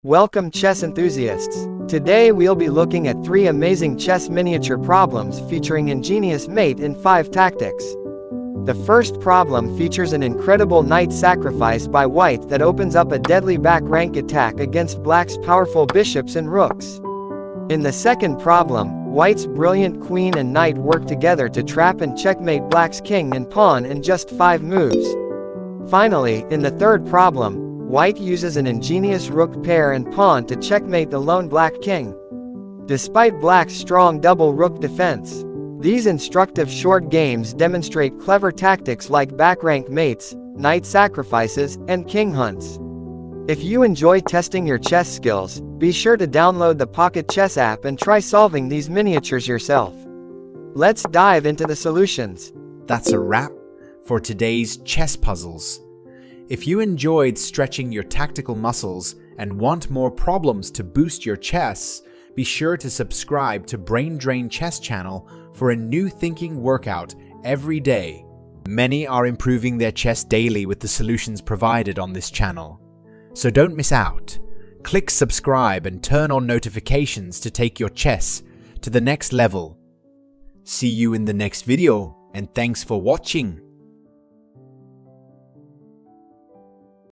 Welcome chess enthusiasts. Today we'll be looking at 3 amazing chess miniature problems featuring Ingenious mate in 5 tactics. The first problem features an incredible knight sacrifice by white that opens up a deadly back rank attack against black's powerful bishops and rooks. In the second problem, white's brilliant queen and knight work together to trap and checkmate black's king and pawn in just 5 moves. Finally, in the third problem, white uses an ingenious rook pair and pawn to checkmate the lone black king. Despite black's strong double rook defense, these instructive short games demonstrate clever tactics like backrank mates, knight sacrifices, and king hunts. If you enjoy testing your chess skills, be sure to download the Pocket Chess app and try solving these miniatures yourself. Let's dive into the solutions. That's a wrap for today's chess puzzles. If you enjoyed stretching your tactical muscles and want more problems to boost your chess, be sure to subscribe to Brain Drain Chess channel for a new thinking workout every day. Many are improving their chess daily with the solutions provided on this channel. So don't miss out. Click subscribe and turn on notifications to take your chess to the next level. See you in the next video, and thanks for watching.